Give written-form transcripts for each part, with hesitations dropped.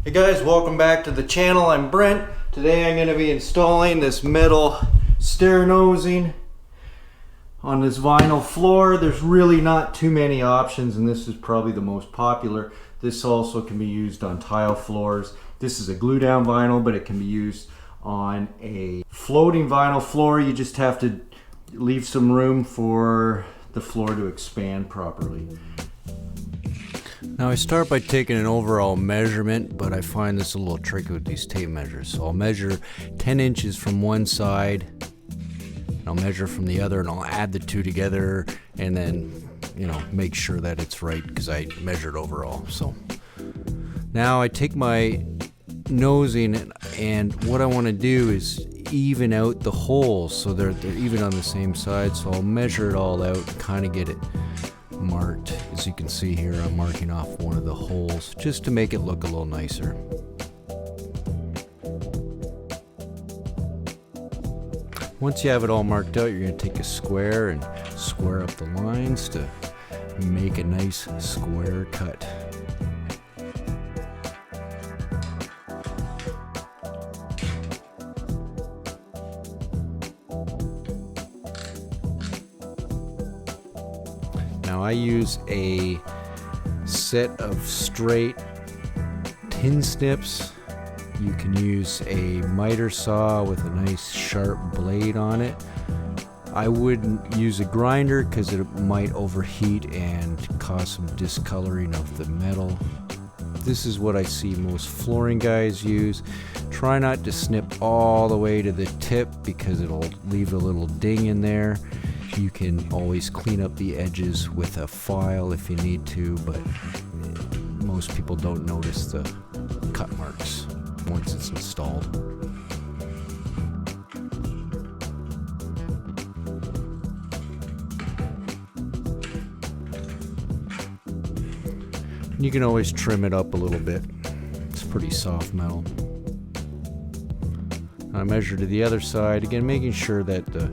Hey guys, welcome back to the channel. I'm Brent. Today I'm going to be installing this metal stair nosing on this vinyl floor. There's really not too many options, and this is probably the most popular. This also can be used on tile floors. This is a glue down vinyl, but it can be used on a floating vinyl floor. You just have to leave some room for the floor to expand properly. Now I start by taking an overall measurement, but I find this a little tricky with these tape measures. So I'll measure 10 inches from one side, and I'll measure from the other, and I'll add the two together, and then, make sure that it's right because I measured overall. So now I take my nosing, and what I want to do is even out the holes so they're even on the same side. So I'll measure it all out and kind of get it marked. As you can see here, I'm marking off one of the holes just to make it look a little nicer. Once you have it all marked out, you're going to take a square and square up the lines to make a nice square cut. Now I use a set of straight tin snips. You can use a miter saw with a nice sharp blade on it. I wouldn't use a grinder because it might overheat and cause some discoloring of the metal. This is what I see most flooring guys use. Try not to snip all the way to the tip because it'll leave a little ding in there. You can always clean up the edges with a file if you need to, but most people don't notice the cut marks once it's installed. You can always trim it up a little bit. It's pretty soft metal. I measure to the other side, again making sure that the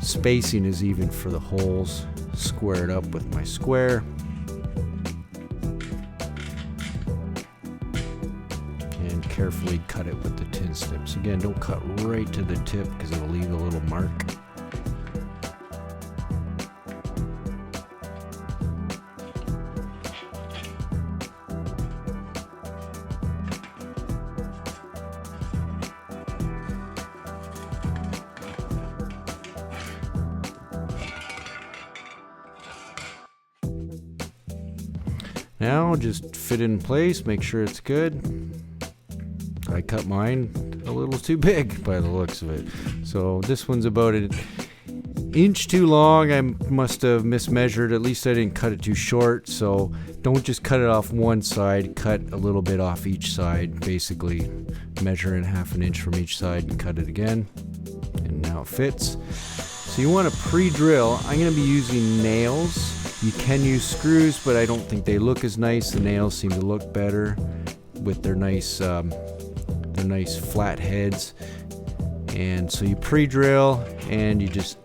spacing is even for the holes. Square it up with my square. And carefully cut it with the tin snips. Again, don't cut right to the tip because it'll leave a little mark. Now just fit it in place, make sure it's good. I cut mine a little too big by the looks of it. So this one's about an inch too long. I must have mismeasured, at least I didn't cut it too short. So don't just cut it off one side, cut a little bit off each side. Basically measure in half an inch from each side and cut it again. And now it fits. So you want to pre-drill. I'm going to be using nails. You can use screws, but I don't think they look as nice. The nails seem to look better with their nice flat heads. And so you pre-drill and you just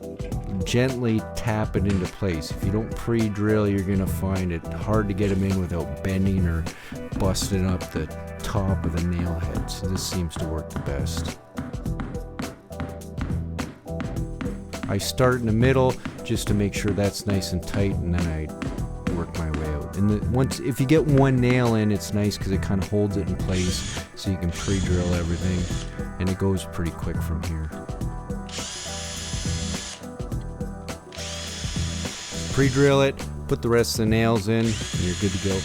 gently tap it into place. If you don't pre-drill, you're going to find it hard to get them in without bending or busting up the top of the nail head. So this seems to work the best. I start in the middle just to make sure that's nice and tight, and then I work my way out. And if you get one nail in, it's nice because it kind of holds it in place, so you can pre-drill everything, and it goes pretty quick from here. Pre-drill it, put the rest of the nails in, and you're good to go.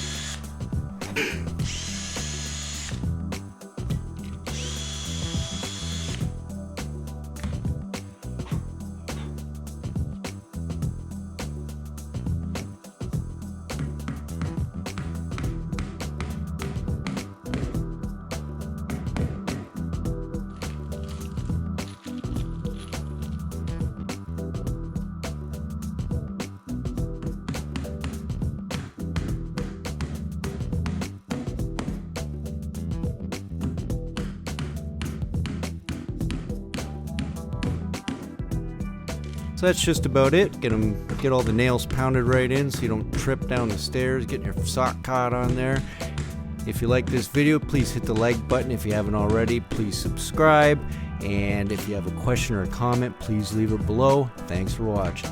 So that's just about it. Get all the nails pounded right in so you don't trip down the stairs, getting your sock caught on there. If you like this video, please hit the like button. If you haven't already, please subscribe. And if you have a question or a comment, please leave it below. Thanks for watching.